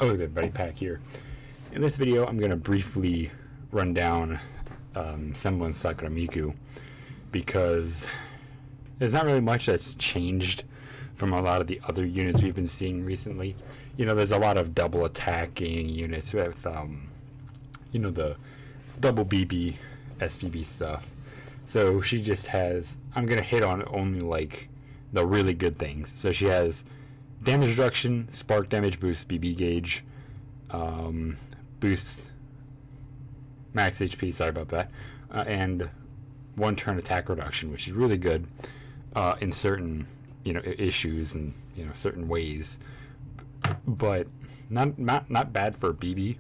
Oh, the buddy pack here. In this video, I'm going to briefly run down Senbon Sakura Miku because there's not really much that's changed from a lot of the other units we've been seeing recently. You know, there's a lot of double attacking units with, you know, the double BB, SBB stuff. So she just has, I'm going to hit on only like the really good things. So she has damage reduction, spark damage boost, BB gauge, boost max HP, sorry about that, and one turn attack reduction, which is really good in certain, you know, issues and, you know, certain ways, but not bad for BB.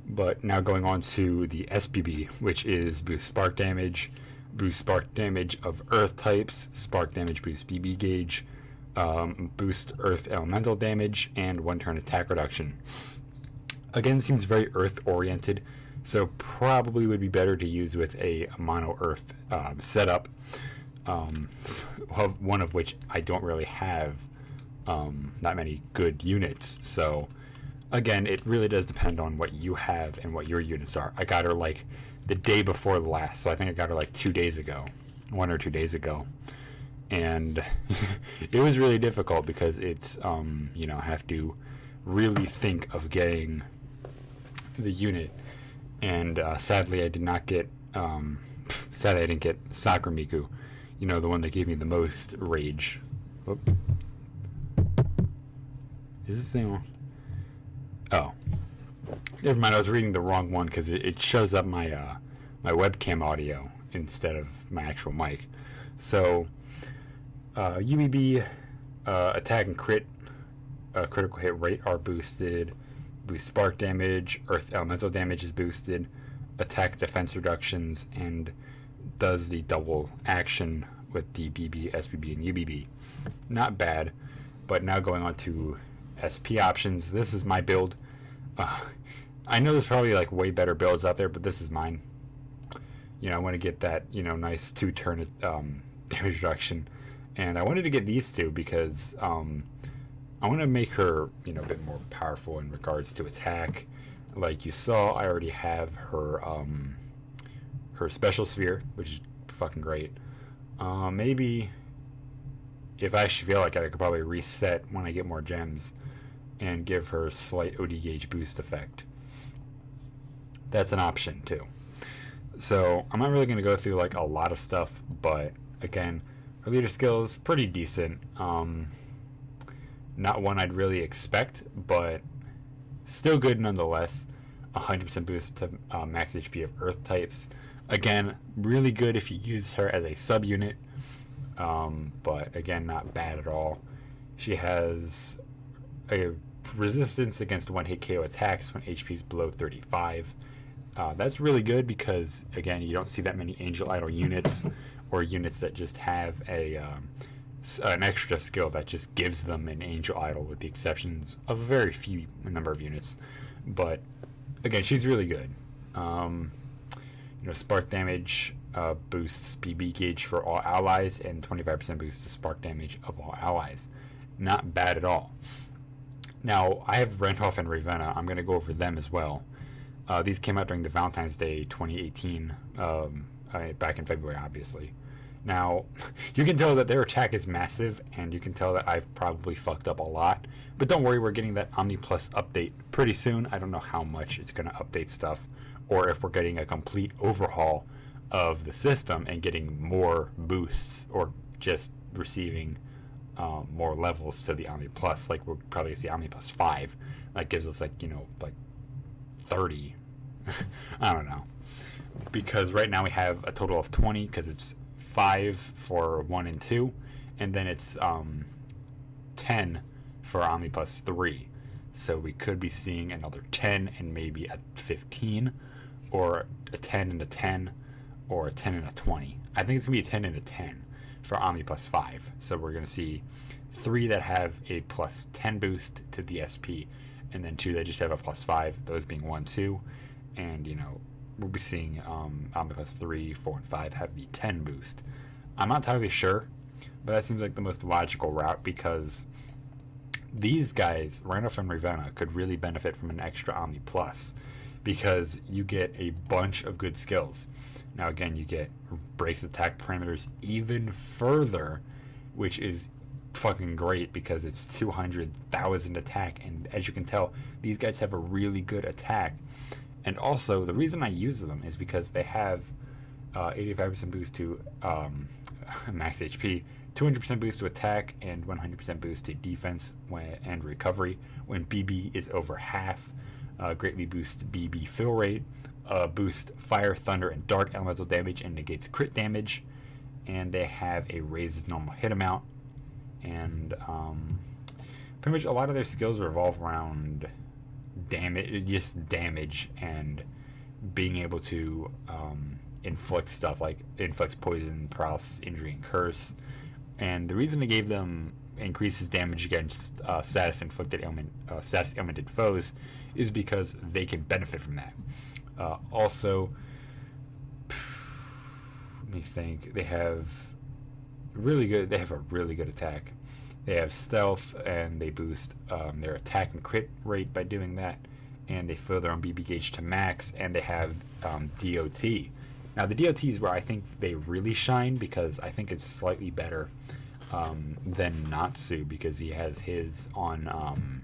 But now going on to the SBB, which is boost spark damage of earth types, spark damage boost BB gauge, boost earth elemental damage, and one turn attack reduction. Again, seems very earth oriented, so probably would be better to use with a mono earth setup, one of which I don't really have that many good units. So again, it really does depend on what you have and what your units are. I got her like the day before the last, so I think I got her like 2 days ago, 1 or 2 days ago, and it was really difficult because it's you know, I have to really think of getting the unit, and sadly I did not get sadly I didn't get Sakura Miku, you know, the one that gave me the most rage. Whoop. Is this thing on? Oh, never mind. I was reading the wrong one because it shows up my my webcam audio instead of my actual mic. So UBB attack and crit critical hit rate are boosted. Boost spark damage, earth elemental damage is boosted. Attack defense reductions, and does the double action with the BB, SBB, and UBB. Not bad. But now going on to SP options. This is my build. I know there's probably like way better builds out there, but this is mine. You know, I want to get that, you know, nice 2-turn damage reduction, and I wanted to get these two because I want to make her, you know, a bit more powerful in regards to attack. Like you saw, I already have her her special sphere, which is fucking great. Maybe if I actually feel like it, I could probably reset when I get more gems and give her slight OD gauge boost effect. That's an option too. So I'm not really going to go through like a lot of stuff, but again, her leader skills pretty decent. Not one I'd really expect, but still good nonetheless. 100% boost to max HP of earth types. Again, really good if you use her as a subunit, but again, not bad at all. She has a resistance against one-hit KO attacks when HP is below 35. That's really good because, again, you don't see that many Angel Idol units or units that just have an extra skill that just gives them an Angel Idol, with the exceptions of a very few number of units. But again, she's really good. You know, spark damage boosts BB gauge for all allies, and 25% boost to spark damage of all allies. Not bad at all. Now, I have Randolph and Ravenna. I'm going to go over them as well. These came out during the Valentine's Day 2018, back in February, obviously. Now, you can tell that their attack is massive, and you can tell that I've probably fucked up a lot. But don't worry, we're getting that Omni Plus update pretty soon. I don't know how much it's going to update stuff, or if we're getting a complete overhaul of the system and getting more boosts, or just receiving more levels to the Omni Plus. Like, we'll probably see Omni Plus 5. That gives us, like, you know, like 30. I don't know. Because right now we have a total of 20, because it's 5 for 1 and 2, and then it's 10 for Omni Plus 3. So we could be seeing another 10 and maybe a 15, or a 10 and a 10, or a 10 and a 20. I think it's going to be a 10 and a 10 for Omni Plus 5. So we're going to see 3 that have a plus 10 boost to the SP, and then 2 that just have a plus 5, those being 1, 2. And, you know, we'll be seeing Omni Plus 3, 4, and 5 have the 10 boost. I'm not entirely sure, but that seems like the most logical route, because these guys, Randolph and Ravenna, could really benefit from an extra Omni Plus because you get a bunch of good skills. Now again, you get breaks attack parameters even further, which is fucking great because it's 200,000 attack, and as you can tell, these guys have a really good attack. And also, the reason I use them is because they have 85% boost to max HP, 200% boost to attack, and 100% boost to defense and recovery when BB is over half. Greatly boosts BB fill rate, boost fire, thunder, and dark elemental damage, and negates crit damage. And they have a raised normal hit amount. And pretty much a lot of their skills revolve around damage and being able to inflict stuff like inflicts poison, paralysis, injury, and curse. And the reason I gave them increases damage against status ailmented foes is because they can benefit from that. Also, let me think. They have a really good attack. They have stealth, and they boost their attack and crit rate by doing that. And they fill their own BB gauge to max, and they have DOT. Now, the DOT is where I think they really shine because I think it's slightly better than Natsu because he has his on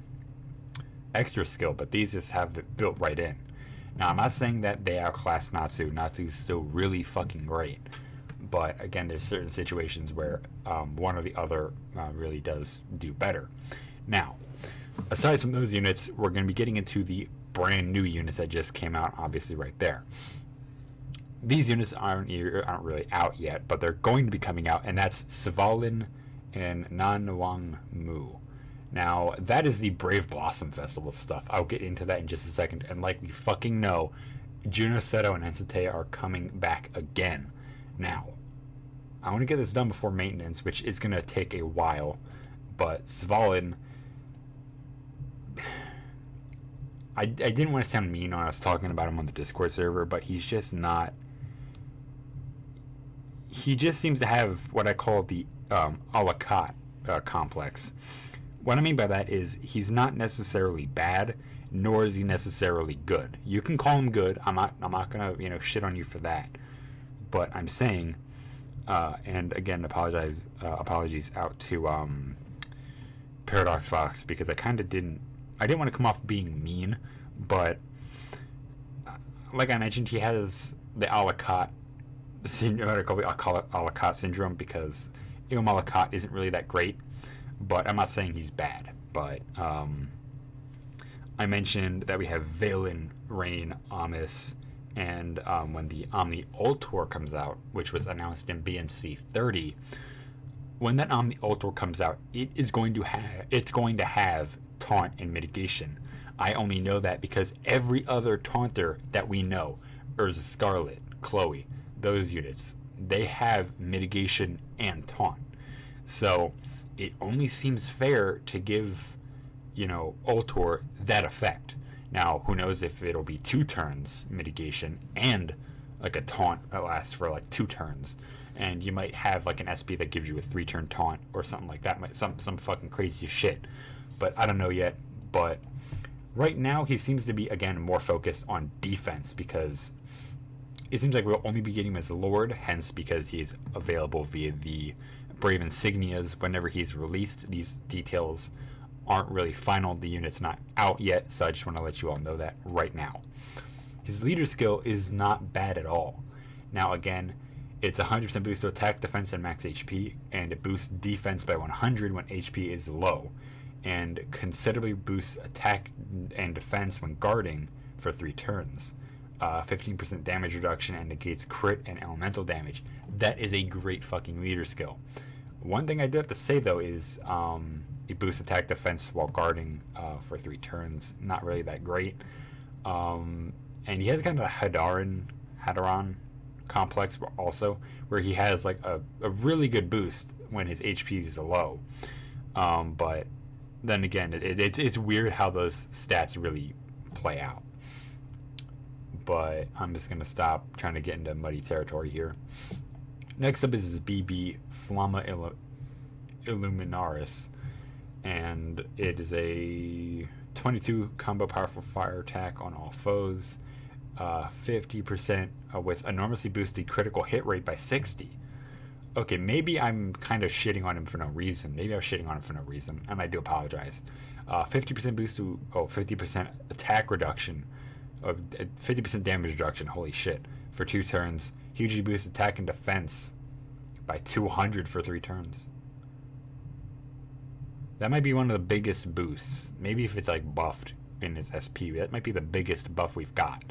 extra skill, but these just have it built right in. Now, I'm not saying that they outclass Natsu. Natsu's still really fucking great. But again, there's certain situations where one or the other really does do better. Now, aside from those units, we're going to be getting into the brand new units that just came out, obviously right there. These units aren't really out yet, but they're going to be coming out, and that's Svalinn and Wang. Now, that is the Brave Blossom Festival stuff. I'll get into that in just a second. And like we fucking know, Juno, Seto, and Ensetea are coming back again. Now, I want to get this done before maintenance, which is going to take a while. But Svalinn, I didn't want to sound mean when I was talking about him on the Discord server, but he's just not... He just seems to have what I call the a la carte complex. What I mean by that is he's not necessarily bad, nor is he necessarily good. You can call him good. I'm not gonna shit on you for that. But I'm saying, and again, apologies out to Paradox Fox because I didn't want to come off being mean, but like I mentioned, he has the a la carte syndrome. I'll call it a la carte syndrome because Il Malakat isn't really that great. But I'm not saying he's bad. But I mentioned that we have Valen, Rain, Amos, and when the Omni Ultor comes out, which was announced in BNC 30, when that Omni Ultor comes out, it's going to have taunt and mitigation. I only know that because every other taunter that we know, Urza Scarlet, Chloe, those units, they have mitigation and taunt. So it only seems fair to give, Ultor that effect. Now, who knows if it'll be 2 turns mitigation and like a taunt that lasts for like 2 turns. And you might have like an SP that gives you a 3-turn taunt or something like that. Some fucking crazy shit. But I don't know yet. But right now he seems to be, again, more focused on defense because it seems like we'll only be getting him as Lord, hence because he's available via the Brave Insignias whenever he's released. These details aren't really final. The unit's not out yet, so I just want to let you all know that right now. His leader skill is not bad at all. Now again, it's 100% boost to attack, defense, and max HP, and it boosts defense by 100 when HP is low, and considerably boosts attack and defense when guarding for 3 turns. 15% damage reduction and negates crit and elemental damage. That is a great fucking leader skill. One thing I do have to say though is it boosts attack defense while guarding for 3 turns. Not really that great. And he has kind of a Hadaron complex also, where he has like a really good boost when his HP is low. But then again, it's weird how those stats really play out. But I'm just going to stop trying to get into muddy territory here. Next up is BB Flamma Illuminaris. and it is a 22 combo powerful fire attack on all foes, 50% with enormously boosted critical hit rate by 60. Okay, maybe I'm kind of shitting on him for no reason. Maybe I was shitting on him for no reason, and I do apologize. 50% boost to 50% attack reduction, 50% damage reduction. Holy shit! For 2 turns, hugely boost attack and defense by 200 for 3 turns. That might be one of the biggest boosts. Maybe if it's like buffed in his SP, that might be the biggest buff we've got.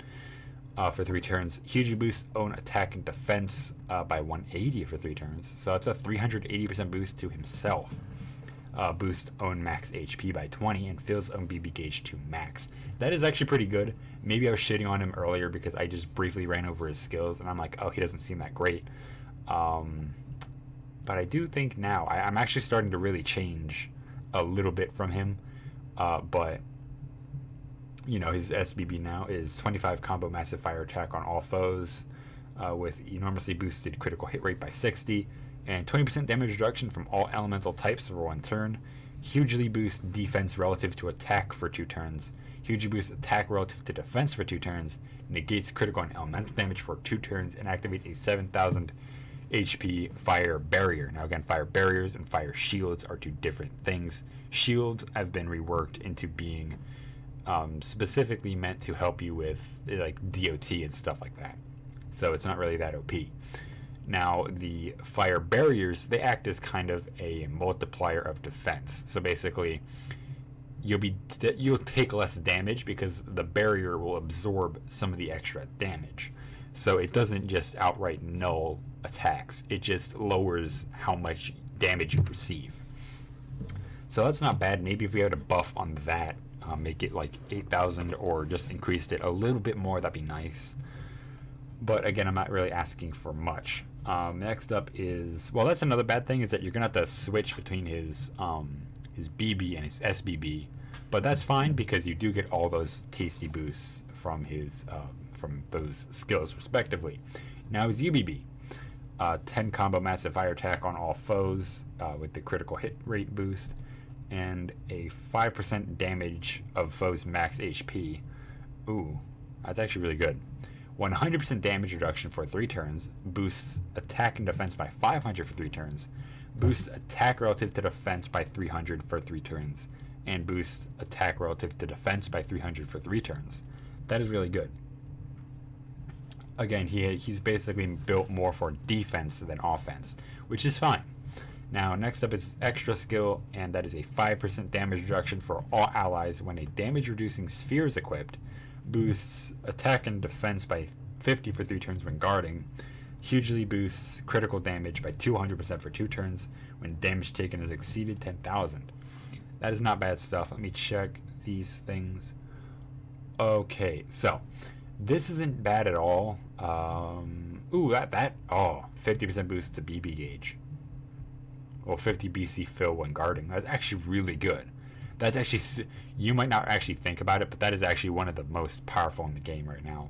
For 3 turns, hugely boosts own attack and defense by 180 for 3 turns. So that's a 380% boost to himself. Boost own max HP by 20 and fills own BB gauge to max. That is actually pretty good. Maybe I was shitting on him earlier because I just briefly ran over his skills and I'm like, oh, he doesn't seem that great. But I do think now I'm actually starting to really change a little bit from him. But you know, his SBB now is 25 combo massive fire attack on all foes, with enormously boosted critical hit rate by 60 and 20% damage reduction from all elemental types for 1 turn. Hugely boost defense relative to attack for 2 turns. Hugely boost attack relative to defense for 2 turns. Negates critical and elemental damage for 2 turns and activates a 7,000 HP fire barrier. Now again, fire barriers and fire shields are 2 different things. Shields have been reworked into being specifically meant to help you with like DOT and stuff like that. So it's not really that OP. Now the fire barriers, they act as kind of a multiplier of defense. So basically you'll take less damage because the barrier will absorb some of the extra damage. So it doesn't just outright null attacks, it just lowers how much damage you receive. So that's not bad. Maybe if we had a buff on that, make it like 8,000 or just increased it a little bit more, that'd be nice. But again, I'm not really asking for much. Next up is, well, that's another bad thing, is that you're gonna have to switch between his BB and his SBB, but that's fine because you do get all those tasty boosts from his from those skills respectively. Now his UBB, 10 combo massive fire attack on all foes with the critical hit rate boost, and a 5% damage of foes max HP. Ooh, that's actually really good. 100% damage reduction for 3 turns, boosts attack and defense by 500 for 3 turns, boosts attack relative to defense by 300 for 3 turns, and boosts attack relative to defense by 300 for 3 turns. That is really good. Again, he's basically built more for defense than offense, which is fine. Now, next up is extra skill, and that is a 5% damage reduction for all allies when a damage-reducing sphere is equipped. Boosts attack and defense by 50 for 3 turns when guarding. Hugely boosts critical damage by 200% for 2 turns when damage taken has exceeded 10,000. That is not bad stuff. Let me check these things. Okay, so this isn't bad at all. 50% boost to BB gauge. Well, 50 BC fill when guarding. That's actually really good. That's actually, you might not actually think about it, but that is actually one of the most powerful in the game right now.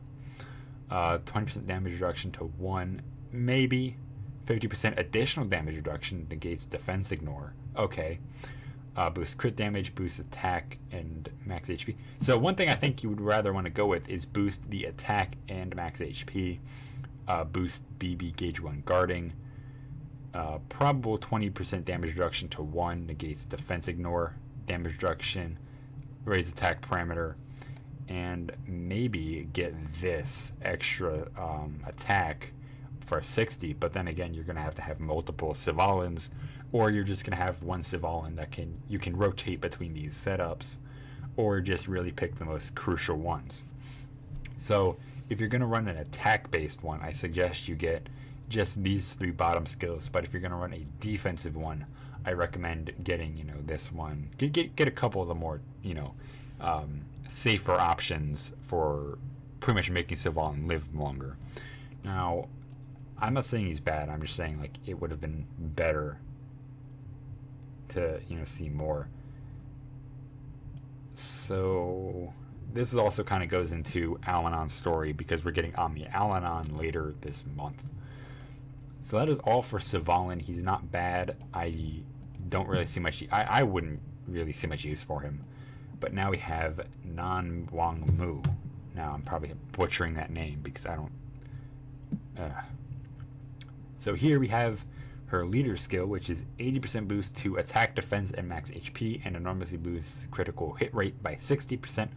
20% damage reduction to 1, maybe. 50% additional damage reduction negates defense ignore. Okay. Boosts crit damage, boosts attack, and max HP. So one thing I think you would rather want to go with is boost the attack and max HP. Boost BB gauge when guarding. Probable 20% damage reduction to 1 negates defense ignore, damage reduction, raise attack parameter, and maybe get this extra attack for 60. But then again, you're going to have multiple Svalins, or you're just going to have one Svalin that you can rotate between these setups, or just really pick the most crucial ones. So if you're going to run an attack based one, I suggest you get just these 3 bottom skills. But if you're going to run a defensive one, I recommend getting, this one. Get a couple of the more, safer options for pretty much making Svalin live longer. Now, I'm not saying he's bad. I'm just saying like it would have been better to see more. So this is also kind of goes into Al-Anon's story, because we're getting on the Al-Anon later this month. So that is all for Svalinn. He's not bad. I don't really see much. I wouldn't really see much use for him. But now we have Wang Mu. Now I'm probably butchering that name because I don't. So here we have her leader skill, which is 80% boost to attack, defense, and max HP, and enormously boosts critical hit rate by 60%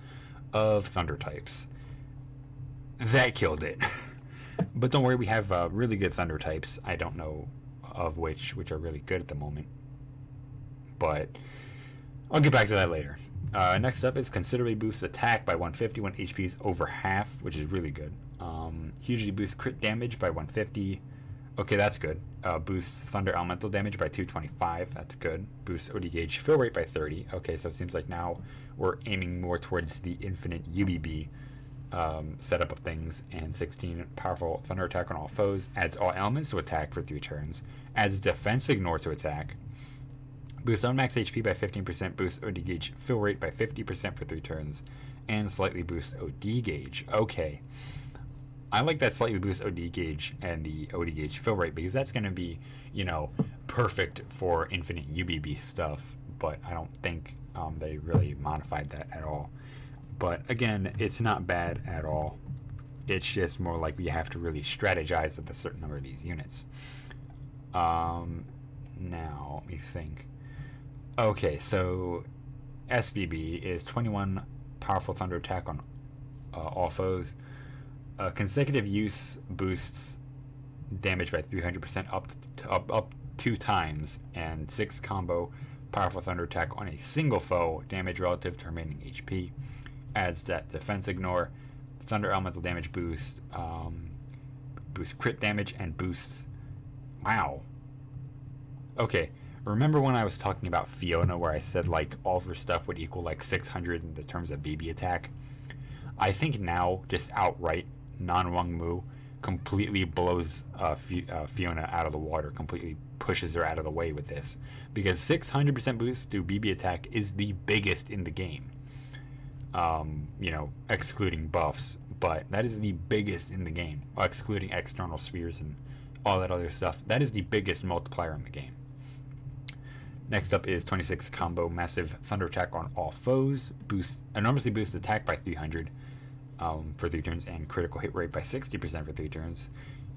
of thunder types. That killed it. But don't worry, we have really good thunder types. I don't know of which are really good at the moment. But I'll get back to that later. Next up is considerably boosts attack by 150 when HP is over half, which is really good. Hugely boosts crit damage by 150. Okay, that's good. Boosts thunder elemental damage by 225. That's good. Boosts OD gauge fill rate by 30. Okay, so it seems like now we're aiming more towards the infinite UBB setup of things. And 16, powerful thunder attack on all foes. Adds all elements to attack for 3 turns. Adds defense ignore to attack. Boosts on max HP by 15%. Boosts OD gauge fill rate by 50% for 3 turns. And slightly boosts OD gauge. Okay. I like that slightly boost OD gauge and the OD gauge fill rate because that's going to be, perfect for infinite UBB stuff. But I don't think they really modified that at all. But again, it's not bad at all. It's just more like we have to really strategize with a certain number of these units. Now, let me think. Okay, so SBB is 21 powerful thunder attack on all foes. Consecutive use boosts damage by 300% up 2 times, and 6 combo powerful thunder attack on a single foe, damage relative to remaining HP. Adds that defense ignore, thunder elemental damage boost, boosts crit damage, and boosts. Wow. Okay, remember when I was talking about Fiona, where I said like all of her stuff would equal like 600 in the terms of BB attack? I think now just outright non-Wang Mu completely blows Fiona out of the water, completely pushes her out of the way with this, because 600% boost to BB attack is the biggest in the game. Excluding buffs, but that is the biggest in the game, excluding external spheres and all that other stuff. That is the biggest multiplier in the game. Next up is 26 combo massive thunder attack on all foes, enormously boosts attack by 300 for 3 turns, and critical hit rate by 60% for 3 turns.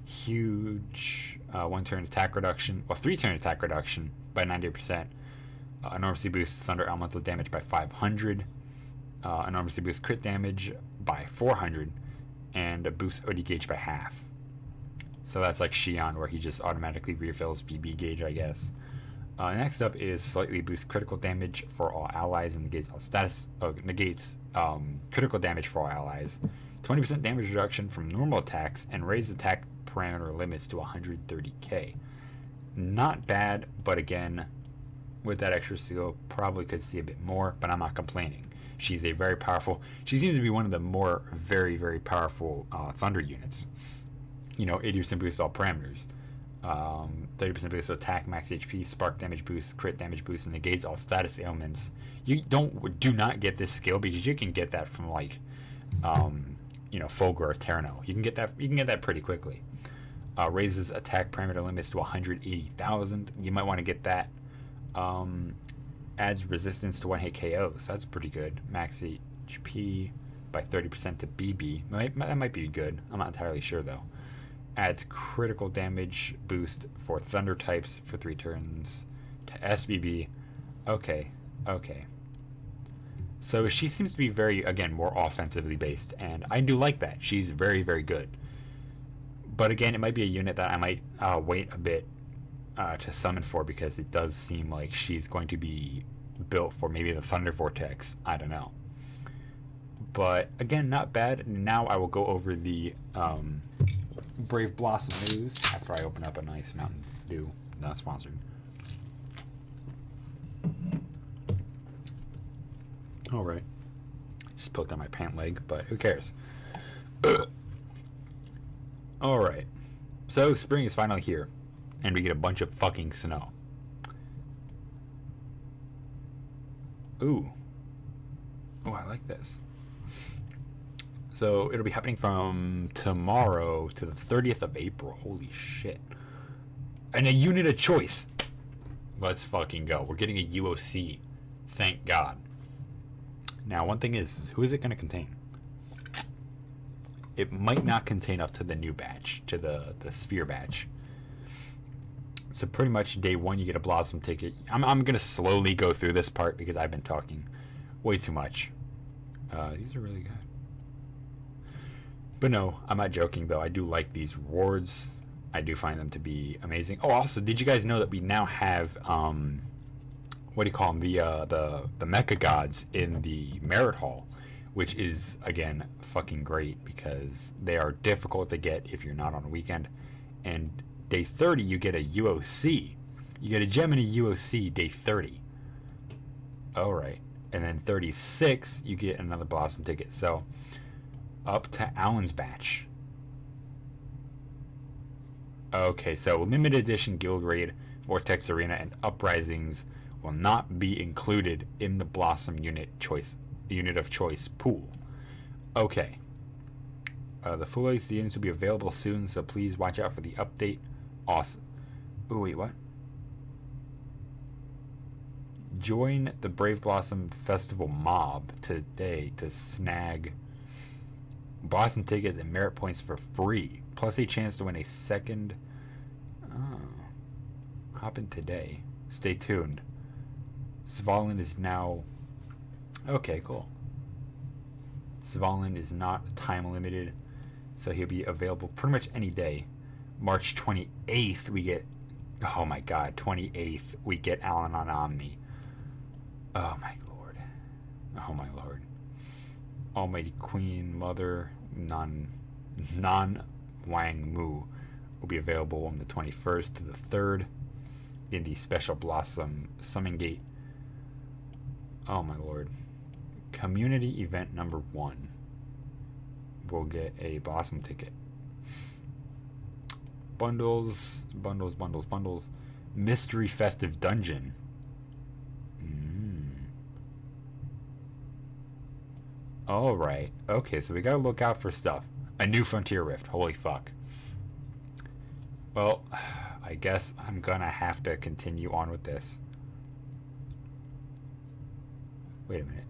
Huge 1-turn attack reduction, 3-turn attack reduction by 90%. Enormously boosts thunder elemental damage by 500. Enormously boosts crit damage by 400, and boosts OD gauge by half. So that's like Xi'an, where he just automatically refills BB gauge, I guess. Next up is slightly boosts critical damage for all allies and negates all status. Negates critical damage for all allies. 20% damage reduction from normal attacks, and raises attack parameter limits to 130k. Not bad, but again, with that extra seal, probably could see a bit more, but I'm not complaining. She's a very powerful. She seems to be one of the more very, very powerful thunder units. 80% boost to all parameters. 30% boost to attack, max HP, spark damage boost, crit damage boost, and negates all status ailments. You do not get this skill because you can get that from like, Fulgur or Terno. You can get that pretty quickly. Raises attack parameter limits to 180,000. You might want to get that. Adds resistance to 1-hit KOs. That's pretty good. Max HP by 30% to BB. That might be good. I'm not entirely sure though. Adds critical damage boost for thunder types for 3 turns to SBB. Okay. So she seems to be very, again, more offensively based, and I do like that. She's very, very good. But again, it might be a unit that I might wait a bit to summon for, because it does seem like she's going to be built for maybe the Thunder Vortex. I don't know. But again, not bad. Now I will go over the Brave Blossom news after I open up a nice Mountain Dew. Not sponsored. Alright. Just poked on my pant leg, but who cares? Alright. So spring is finally here, and we get a bunch of fucking snow. Ooh. Oh, I like this. So it'll be happening from tomorrow to the 30th of April. Holy shit. And a unit of choice. Let's fucking go. We're getting a UOC Thank God. Now, one thing is, who is it going to contain? It might not contain up to the new batch, to the sphere batch. So pretty much day one, you get a Blossom ticket. I'm going to slowly go through this part because I've been talking way too much. These are really good. But no, I'm not joking, though. I do like these rewards. I do find them to be amazing. Oh, also, did you guys know that we now have, what do you call them? The Mecha Gods in the Merit Hall, which is, again, fucking great because they are difficult to get if you're not on a weekend. And day 30, you get a UOC. You get a gem and a UOC day 30. All right. And then 36, you get another Blossom ticket. So, up to Alan's batch. Okay, so limited edition Guild Raid, Vortex Arena, and Uprisings will not be included in the Blossom unit of choice pool. Okay. The full release units will be available soon, so please watch out for the update. Awesome. Oh, wait, what? Join the Brave Blossom Festival mob today to snag Blossom tickets and merit points for free, plus a chance to win a second. Oh. Hop in today. Stay tuned. Svalinn is now. Okay, cool. Svalinn is not time limited, so he'll be available pretty much any day. March 28th, we get. Oh my god, 28th, we get Alan on Omni. Oh my lord. Oh my lord. Almighty Queen, Mother, Wang Mu will be available on the 21st to the 3rd in the Special Blossom Summon Gate. Oh my lord. Community event number 1. We'll get a Blossom ticket. Bundles. Mystery Festive Dungeon. Alright. Okay, so we gotta look out for stuff. A new Frontier Rift. Holy fuck. Well, I guess I'm gonna have to continue on with this. Wait a minute.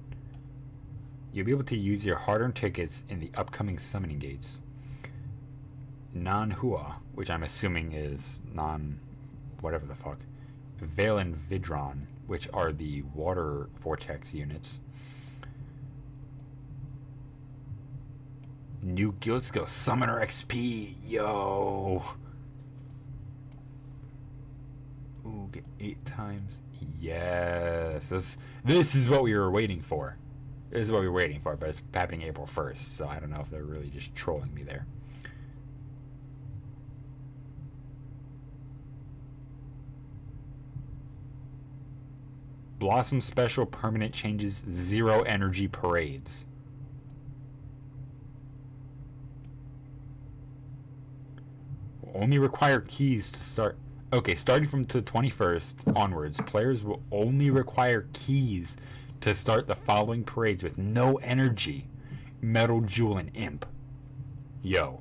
You'll be able to use your hard-earned tickets in the upcoming summoning gates. Non-Hua, which I'm assuming is whatever the fuck. Vale and Vidron, which are the water vortex units. New guild skill, Summoner XP, yo. Ooh, get 8 times. Yes, this is what we were waiting for. This is what we were waiting for, but it's happening April 1st, so I don't know if they're really just trolling me there. Blossom Special Permanent changes, 0 energy parades. Only require keys to start. Okay, starting from the 21st onwards, players will only require keys to start the following parades with no energy: Metal, Jewel, and Imp. Yo.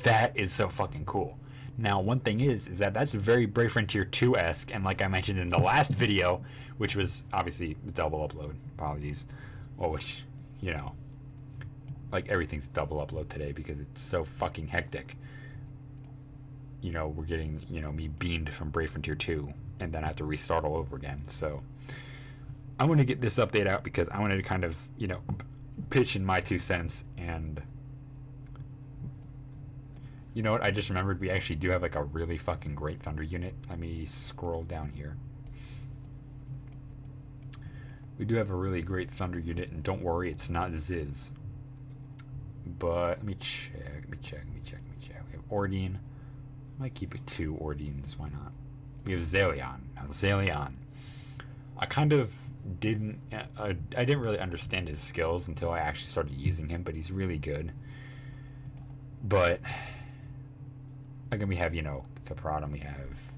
That is so fucking cool. Now, one thing is that's very Brave Frontier 2-esque, and like I mentioned in the last video, which was obviously double upload, apologies, well, which, you know, like everything's double upload today because it's so fucking hectic. You know, we're getting, you know, me beamed from Brave Frontier 2, and then I have to restart all over again, so I want to get this update out because I wanted to kind of, you know, pitch in my 2 cents. And you know what, I just remembered we actually do have like a really fucking great Thunder unit. Let me scroll down here. We do have a really great Thunder unit, and don't worry, it's not Ziz. But let me check. We have Ordine. I might keep it 2 Ordines, why not? We have Zalion. Now Zalion, I kind of didn't I didn't really understand his skills until I actually started using him, but he's really good. But again, we have, you know, Capratum, we have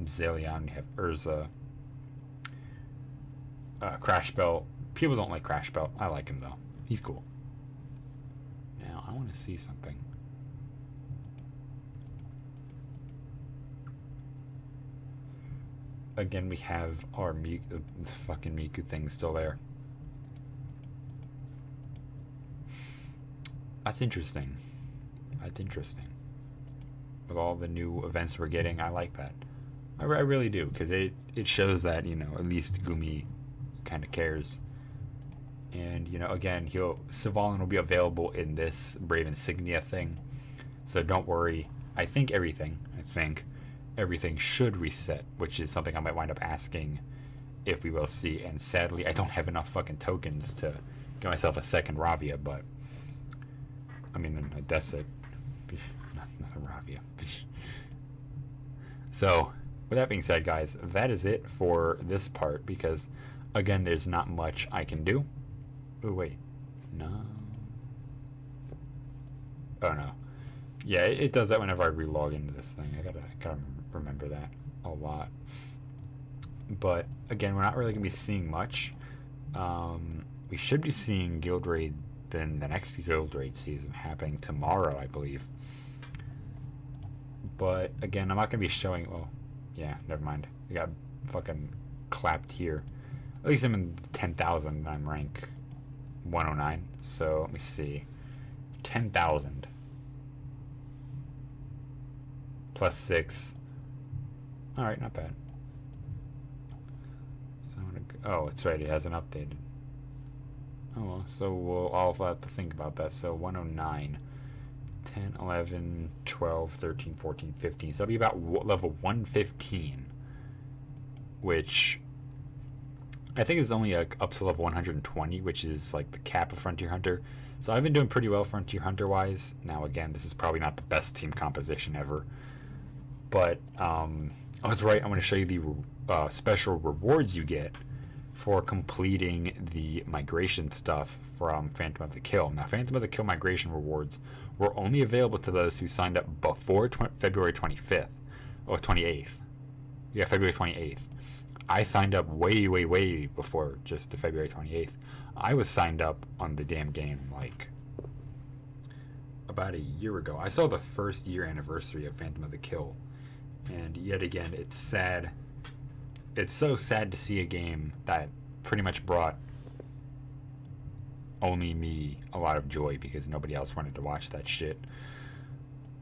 Zalion, we have Urza, Crash Belt. People don't like Crash Belt. I like him though. He's cool. Now I want to see something. again, we have our the fucking Miku thing still there. That's interesting. That's interesting. With all the new events we're getting, I like that. I really do, because it shows that, you know, at least Gumi kind of cares. And, you know, again, Svalinn will be available in this Brave Insignia thing. So don't worry. I think everything should reset, which is something I might wind up asking if we will see. And sadly, I don't have enough fucking tokens to get myself a second Ravia, but I mean, a Desert, not a Ravia. So, with that being said, guys, that is it for this part, because, again, there's not much I can do. Oh, wait. No. Oh, no. Yeah, it does that whenever I relog into this thing. I gotta remember that a lot. But, again, we're not really going to be seeing much. We should be seeing Guild Raid, then the next Guild Raid season happening tomorrow, I believe. But, again, I'm not going to be showing... Well, yeah, never mind. We got fucking clapped here. At least I'm in 10,000. I'm rank 109. So, let me see. 10,000. Plus 6. Alright, not bad. So I'm gonna go, oh, that's right, it hasn't updated. Oh, well, so I'll have to think about that. So 109. 10, 11, 12, 13, 14, 15. So that'll be about level 115. Which I think is only like up to level 120, which is like the cap of Frontier Hunter. So I've been doing pretty well Frontier Hunter wise. Now again, this is probably not the best team composition ever. But I was right, I'm going to show you the special rewards you get for completing the migration stuff from Phantom of the Kill. Now, Phantom of the Kill migration rewards were only available to those who signed up before February 25th or 28th. Yeah, February 28th. I signed up way, way, way before just the February 28th. I was signed up on the damn game like about a year ago. I saw the first year anniversary of Phantom of the Kill. And yet again, it's sad. It's so sad to see a game that pretty much brought only me a lot of joy because nobody else wanted to watch that shit,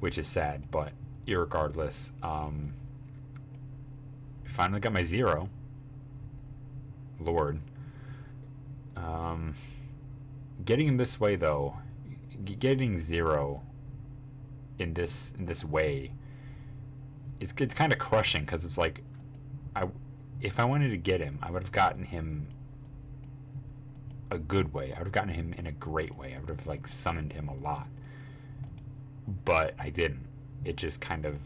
which is sad. But irregardless, finally got my 0. Lord. Getting him this way though, getting 0 in this way, it's kind of crushing because it's like, if I wanted to get him, I would have gotten him a good way. I would have gotten him in a great way. I would have like summoned him a lot. But I didn't. It just kind of,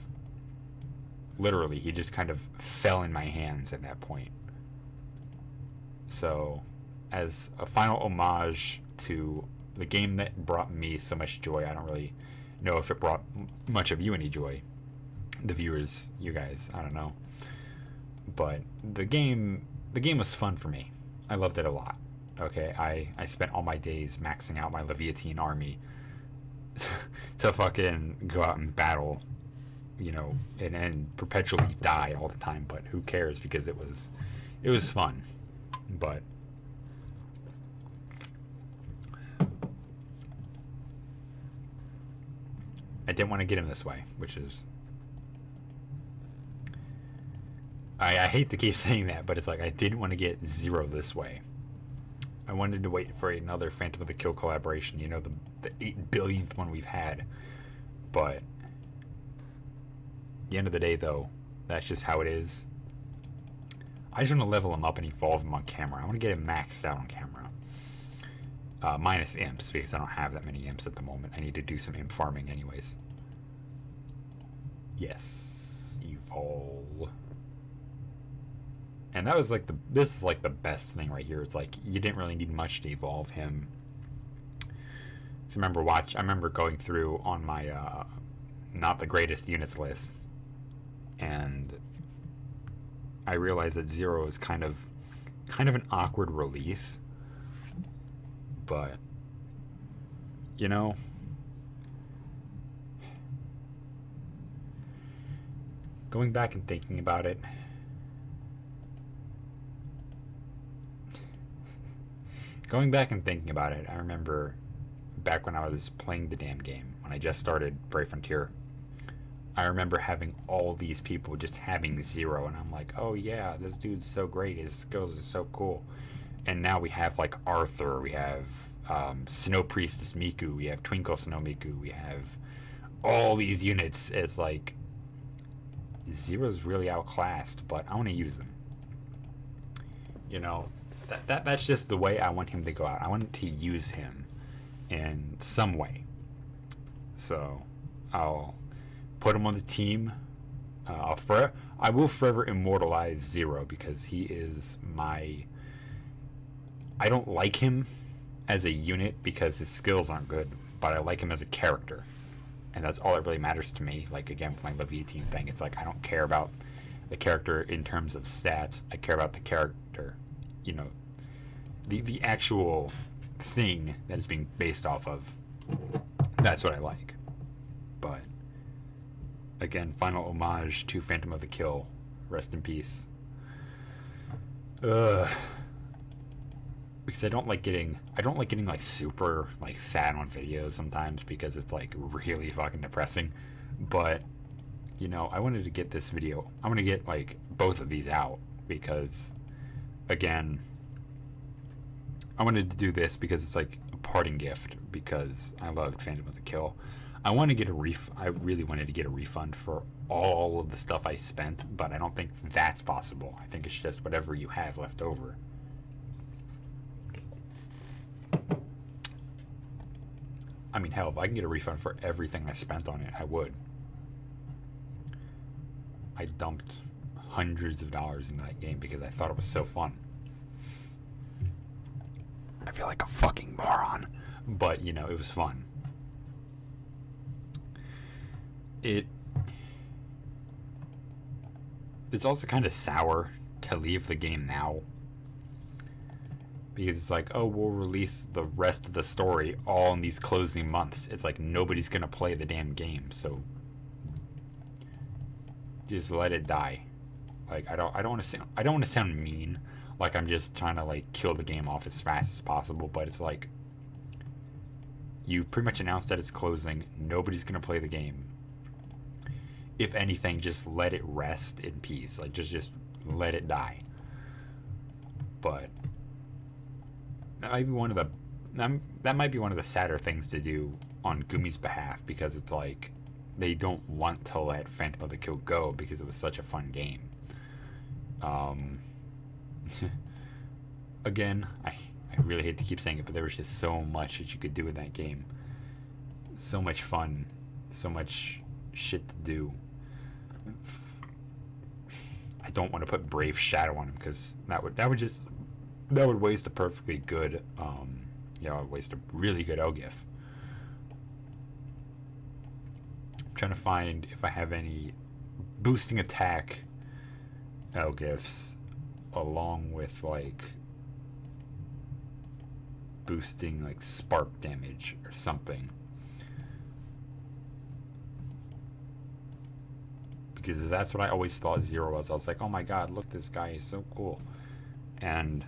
literally, he just kind of fell in my hands at that point. So, as a final homage to the game that brought me so much joy, I don't really know if it brought much of you any joy. The viewers, you guys, I don't know. But the game was fun for me. I loved it a lot. Okay, I spent all my days maxing out my Leviathan army to fucking go out and battle, you know, and perpetually die all the time. But who cares? Because it was fun. But I didn't want to get him this way, which is. I hate to keep saying that, but it's like I didn't want to get 0 this way. I wanted to wait for another Phantom of the Kill collaboration, you know, the 8 billionth one we've had. But at the end of the day, though, that's just how it is. I just want to level him up and evolve him on camera. I want to get him maxed out on camera. Minus imps, because I don't have that many imps at the moment. I need to do some imp farming anyways. Yes. Evolve. And that was like this is like the best thing right here. It's like you didn't really need much to evolve him. So I remember going through on my not the greatest units list, and I realized that 0 is kind of an awkward release. But you know, going back and thinking about it, Going back and thinking about it, I remember back when I was playing the damn game, when I just started Brave Frontier, I remember having all these people just having 0, and I'm like, oh yeah, this dude's so great, his skills are so cool. And now we have like Arthur, we have Snow Priestess Miku, we have Twinkle Snow Miku, we have all these units. It's like 0's really outclassed, but I want to use them. You know, that's just the way I want him to go out. I want to use him in some way. So I'll put him on the team. I will forever immortalize 0 because he is my... I don't like him as a unit because his skills aren't good, but I like him as a character. And that's all that really matters to me. Like, again, playing the V-Team thing, it's like I don't care about the character in terms of stats. I care about the character, you know, the actual thing that is being based off of. That's what I like. But again, final homage to Phantom of the Kill. Rest in peace. Because I don't like getting like super like sad on videos sometimes because it's like really fucking depressing. But you know, I wanted to get this video. I want to get like both of these out because again, I wanted to do this because it's like a parting gift because I loved Phantom of the Kill. I want to get I really wanted to get a refund for all of the stuff I spent, but I don't think that's possible. I think it's just whatever you have left over. I mean, hell, if I can get a refund for everything I spent on it, I would. I dumped hundreds of dollars in that game because I thought it was so fun. I feel like a fucking moron, but you know, it was fun. It's also kind of sour to leave the game now because it's like, oh, we'll release the rest of the story all in these closing months. It's like nobody's gonna play the damn game, so just let it die. Like I don't want to sound mean, like I'm just trying to like kill the game off as fast as possible, but it's like you've pretty much announced that it's closing. Nobody's gonna play the game. If anything, just let it rest in peace. Like just let it die. But that might be one of the sadder things to do on Gumi's behalf because it's like they don't want to let Phantom of the Kill go because it was such a fun game. Again, I really hate to keep saying it, but there was just so much that you could do in that game. So much fun, so much shit to do. I don't want to put Brave Shadow on him because that would waste a perfectly good, waste a really good Elgif. I'm trying to find if I have any boosting attack Elgifs along with like boosting like spark damage or something. Because that's what I always thought 0 was. I was like, oh my god, look, this guy is so cool. And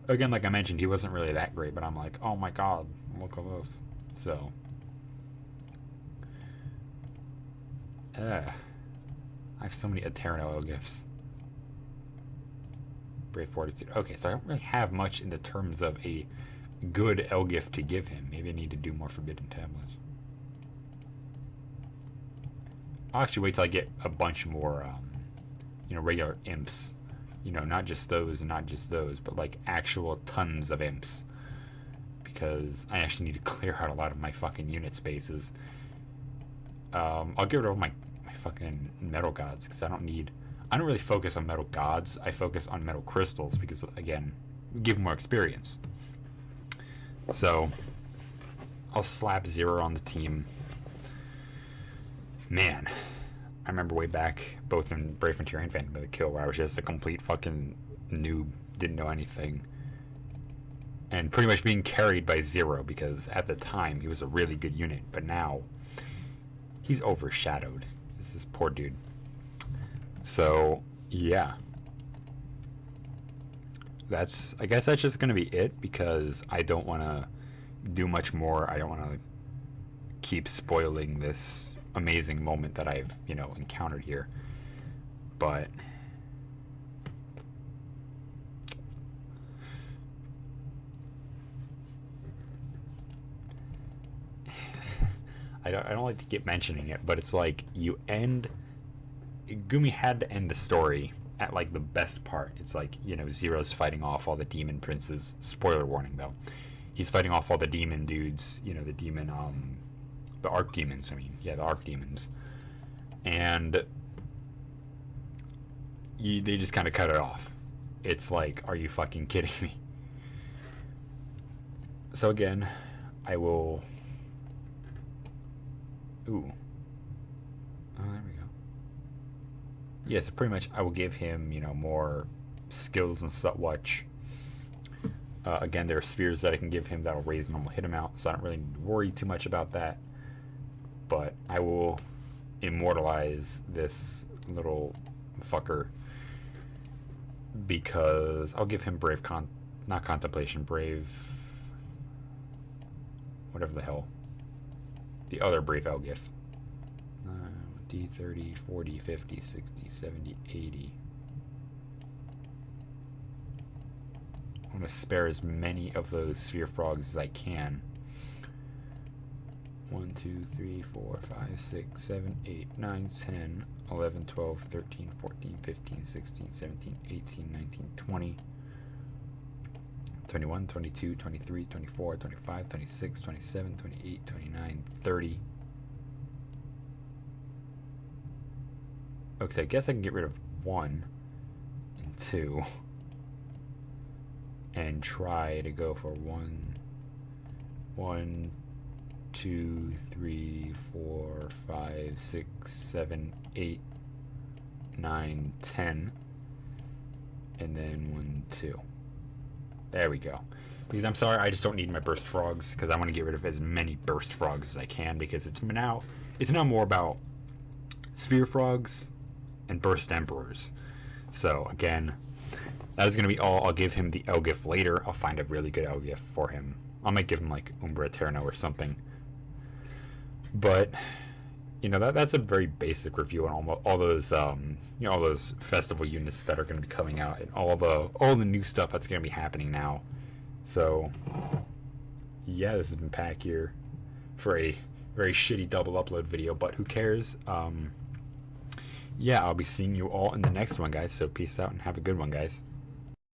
again, like I mentioned, he wasn't really that great, but I'm like, oh my god, look at this. So I have so many Eterno gifts. Brave Fortitude. Okay, so I don't really have much in the terms of a good Elgift to give him. Maybe I need to do more Forbidden Tablets. I'll actually wait till I get a bunch more, regular imps. You know, not just those and not just those, but like actual tons of imps. Because I actually need to clear out a lot of my fucking unit spaces. I'll get rid of my fucking metal gods because I don't really focus on metal gods. I focus on metal crystals because, again, give more experience. So I'll slap 0 on the team. Man, I remember way back, both in Brave Frontier and Phantom of the Kill, where I was just a complete fucking noob, didn't know anything, and pretty much being carried by 0 because at the time he was a really good unit, but now he's overshadowed. This is poor dude. So yeah, I guess that's just gonna be it, because I don't want to do much more. I don't want to keep spoiling this amazing moment that I've encountered here. But I don't like to keep mentioning it, but it's like Gumi had to end the story at like the best part. It's like, Zero's fighting off all the demon princes. Spoiler warning though. He's fighting off all the demon dudes, the demon the archdemons, the archdemons. And they just kind of cut it off. It's like, are you fucking kidding me? So again, I will... Ooh. Oh, there we go. Yeah, so pretty much I will give him, more skills and such. Again, there are spheres that I can give him that'll raise normal hit amount, so I don't really need to worry too much about that. But I will immortalize this little fucker, because I'll give him brave not contemplation, brave, whatever the hell, the other brave Elgift. D30, 40, 50, 60, 70, 80. I'm going to spare as many of those sphere frogs as I can. 1, 2, 3, 4, 5, 6, 7, 8, 9, 10, 11, 12, 13, 14, 15, 16, 17, 18, 19, 20, 21, 22, 23, 24, 25, 26, 27, 28, 29, 30. Okay, I guess I can get rid of 1 and 2 and try to go for 1, 2, 3, 4, 5, 6, 7, 8, 9, 10, and then 1, 2. There we go. Because I'm sorry, I just don't need my burst frogs, because I want to get rid of as many burst frogs as I can, because it's now more about sphere frogs and burst emperors. So again, that is going to be all. I'll give him the Elgift later. I'll find a really good Elgift for him. I might give him like Umbra Eterno or something. But that's a very basic review on all those all those festival units that are going to be coming out, and all the new stuff that's going to be happening now. So yeah, this has been Pack here for a very shitty double upload video, but who cares? Yeah, I'll be seeing you all in the next one, guys. So peace out and have a good one, guys.